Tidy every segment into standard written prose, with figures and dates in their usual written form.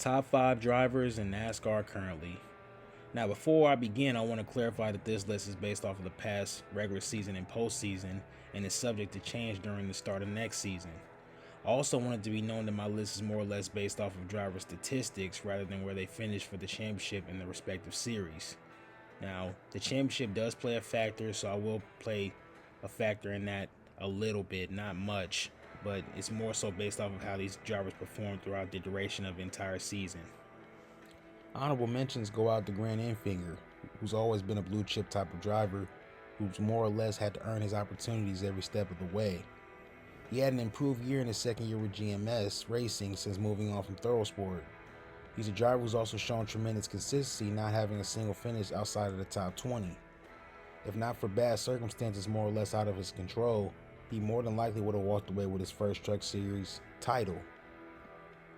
Top 5 drivers in NASCAR currently. Now, before I begin, I want to clarify that this list is based off of the past regular season and postseason and is subject to change during the start of next season. I also want it to be known that my list is more or less based off of driver statistics rather than where they finished for the championship in the respective series. Now, the championship does play a factor, so I will play a factor in that a little bit, not much, but it's more so based off of how these drivers perform throughout the duration of the entire season. Honorable mentions go out to Grant Enfinger, who's always been a blue chip type of driver, who's more or less had to earn his opportunities every step of the way. He had an improved year in his second year with GMS Racing since moving on from Thoroughsport. He's a driver who's also shown tremendous consistency, not having a single finish outside of the top 20. If not for bad circumstances more or less out of his control, he more than likely would have walked away with his first Truck Series title.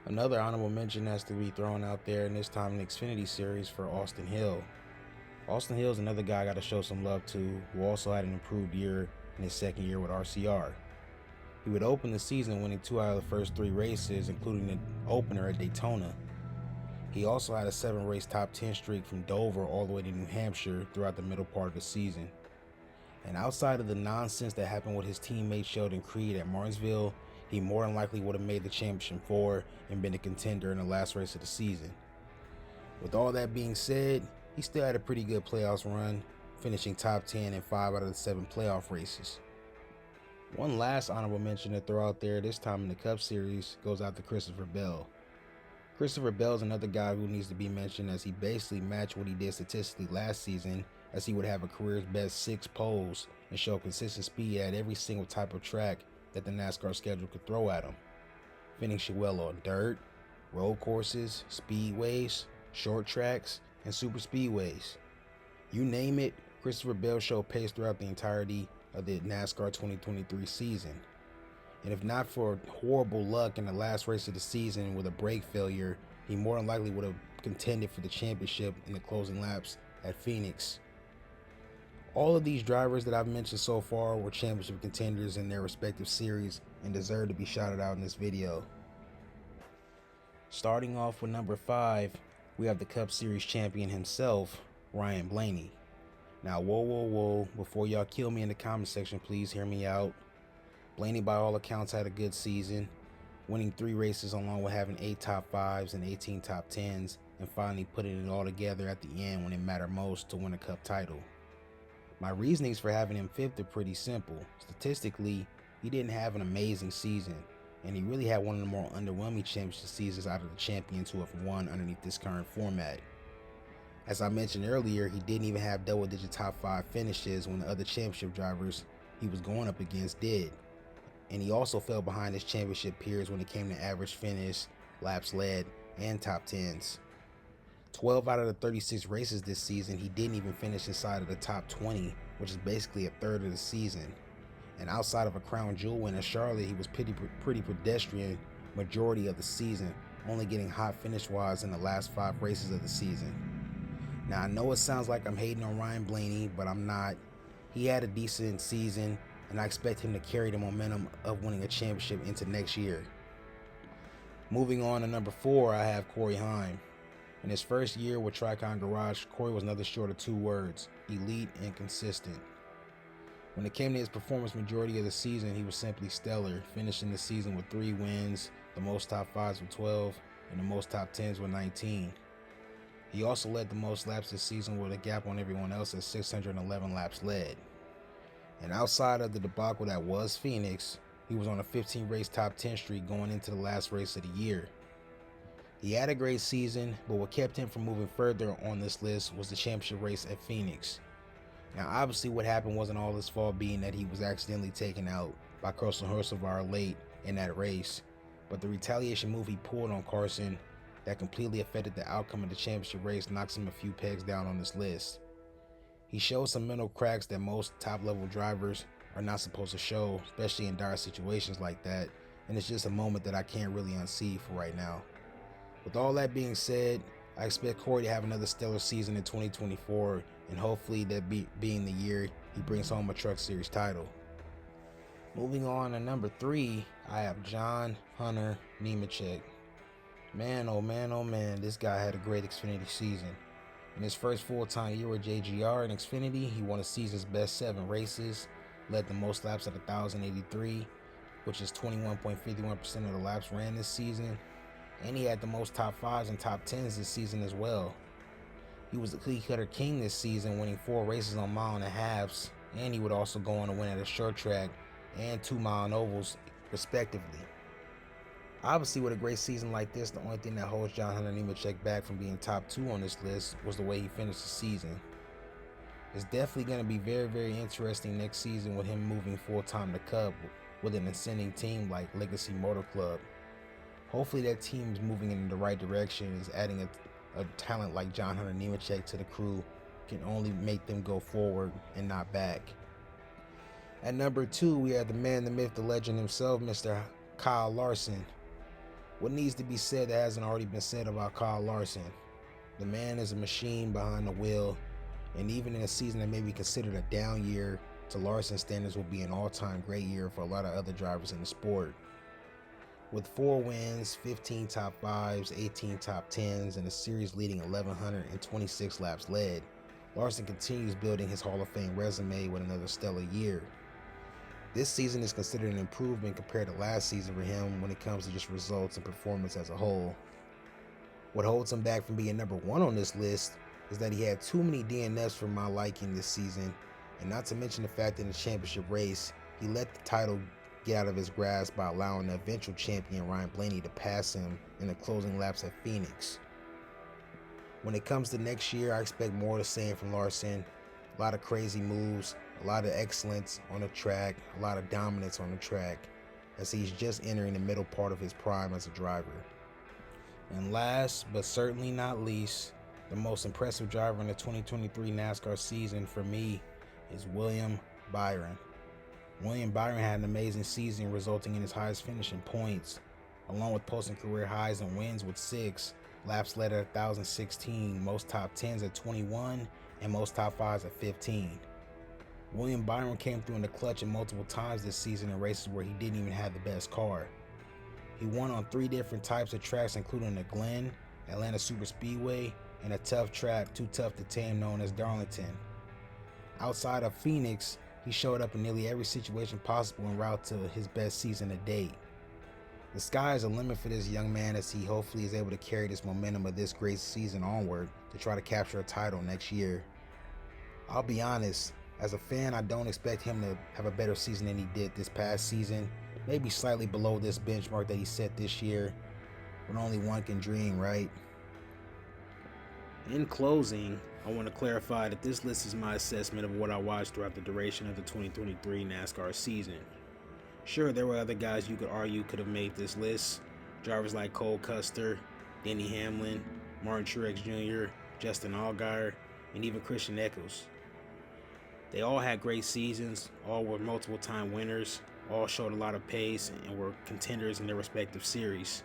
Another honorable mention has to be thrown out there, and this time in the Xfinity Series, for Austin Hill. Austin Hill is another guy I got to show some love to, who also had an improved year in his second year with RCR. He would open the season winning 2 out of the first 3 races, including the opener at Daytona. He also had a 7-race top 10 streak from Dover all the way to New Hampshire throughout the middle part of the season. And outside of the nonsense that happened with his teammate Sheldon Creed at Martinsville, he more than likely would have made the championship 4 and been a contender in the last race of the season. With all that being said, he still had a pretty good playoffs run, finishing top 10 in 5 out of the 7 playoff races. One last honorable mention to throw out there, this time in the Cup Series, goes out to Christopher Bell. Christopher Bell is another guy who needs to be mentioned, as he basically matched what he did statistically last season, as he would have a career's best 6 poles and show consistent speed at every single type of track that the NASCAR schedule could throw at him, finishing well on dirt, road courses, speedways, short tracks, and super speedways. You name it, Christopher Bell showed pace throughout the entirety of the NASCAR 2023 season. And if not for horrible luck in the last race of the season with a brake failure, he more than likely would have contended for the championship in the closing laps at Phoenix. All of these drivers that I've mentioned so far were championship contenders in their respective series and deserve to be shouted out in this video. Starting off with number 5, we have the Cup Series champion himself, Ryan Blaney. Now, whoa, before y'all kill me in the comment section, please hear me out. Blaney, by all accounts, had a good season, winning 3 races along with having 8 top 5s and 18 top 10s, and finally putting it all together at the end when it mattered most to win a Cup title. My reasonings for having him 5th are pretty simple. Statistically, he didn't have an amazing season, and he really had one of the more underwhelming championship seasons out of the champions who have won underneath this current format. As I mentioned earlier, he didn't even have double-digit top 5 finishes when the other championship drivers he was going up against did. And he also fell behind his championship peers when it came to average finish, laps led, and top 10s. 12 out of the 36 races this season, he didn't even finish inside of the top 20, which is basically a third of the season. And outside of a crown jewel win at Charlotte, he was pretty pedestrian majority of the season, only getting hot finish-wise in the last 5 races of the season. Now, I know it sounds like I'm hating on Ryan Blaney, but I'm not. He had a decent season, and I expect him to carry the momentum of winning a championship into next year. Moving on to number 4, I have Corey Heim. In his first year with Tricon Garage, Corey was nothing short of 2 words: elite and consistent. When it came to his performance majority of the season, he was simply stellar, finishing the season with 3 wins, the most top 5s with 12, and the most top 10s with 19. He also led the most laps this season with a gap on everyone else at 611 laps led. And outside of the debacle that was Phoenix, he was on a 15-race top 10 streak going into the last race of the year. He had a great season, but what kept him from moving further on this list was the championship race at Phoenix. Now, obviously what happened wasn't all his fault, being that he was accidentally taken out by Carson Hocevar late in that race, but the retaliation move he pulled on Carson that completely affected the outcome of the championship race knocks him a few pegs down on this list. He showed some mental cracks that most top-level drivers are not supposed to show, especially in dire situations like that, and it's just a moment that I can't really unsee for right now. With all that being said, I expect Corey to have another stellar season in 2024, and hopefully that being the year he brings home a Truck Series title. Moving on to number 3, I have John Hunter Nemechek. Man, oh man, oh man, this guy had a great Xfinity season. In his first full-time year with JGR in Xfinity, he won the season's best 7 races, led the most laps at 1,083, which is 21.51% of the laps ran this season, and he had the most top 5s and top 10s this season as well. He was the cookie-cutter king this season, winning 4 races on mile and a halves, and he would also go on to win at a short track and 2-mile and ovals, respectively. Obviously, with a great season like this, the only thing that holds John Hunter Nemechek back from being top 2 on this list was the way he finished the season. It's definitely going to be very, very interesting next season with him moving full-time to Cup with an ascending team like Legacy Motor Club. Hopefully that team is moving in the right direction, is adding a talent like John Hunter Nemechek to the crew can only make them go forward and not back. At number 2, we have the man, the myth, the legend himself, Mr. Kyle Larson. What needs to be said that hasn't already been said about Kyle Larson? The man is a machine behind the wheel, and even in a season that may be considered a down year, to Larson's standards will be an all-time great year for a lot of other drivers in the sport. With 4 wins, 15 top 5s, 18 top 10s, and a series-leading 1,126 laps led, Larson continues building his Hall of Fame resume with another stellar year. This season is considered an improvement compared to last season for him when it comes to just results and performance as a whole. What holds him back from being number 1 on this list is that he had too many DNFs for my liking this season, and not to mention the fact that in the championship race, he let the title get out of his grasp by allowing the eventual champion Ryan Blaney to pass him in the closing laps at Phoenix. When it comes to next year, I expect more of the same from Larson. A lot of crazy moves, a lot of excellence on the track, a lot of dominance on the track, as he's just entering the middle part of his prime as a driver. And last, but certainly not least, the most impressive driver in the 2023 NASCAR season for me is William Byron. William Byron had an amazing season, resulting in his highest finish in points, along with posting career highs and wins with 6, laps led at 1,016, most top 10s at 21, and most top 5s at 15. William Byron came through in the clutch multiple times this season in races where he didn't even have the best car. He won on 3 different types of tracks, including the Glen, Atlanta Superspeedway, and a tough track too tough to tame known as Darlington. Outside of Phoenix, he showed up in nearly every situation possible en route to his best season to date. The sky is the limit for this young man as he hopefully is able to carry this momentum of this great season onward to try to capture a title next year. I'll be honest, as a fan, I don't expect him to have a better season than he did this past season, maybe slightly below this benchmark that he set this year, but only one can dream, right? In closing, I want to clarify that this list is my assessment of what I watched throughout the duration of the 2023 NASCAR season. Sure, there were other guys you could argue could have made this list, drivers like Cole Custer, Denny Hamlin, Martin Truex Jr., Justin Allgaier, and even Christian Eccles. They all had great seasons, all were multiple-time winners, all showed a lot of pace, and were contenders in their respective series.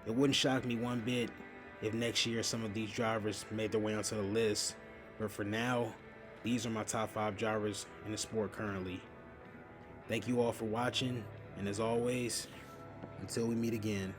It wouldn't shock me one bit if next year some of these drivers made their way onto the list, but for now, these are my top 5 drivers in the sport currently. Thank you all for watching, and as always, until we meet again.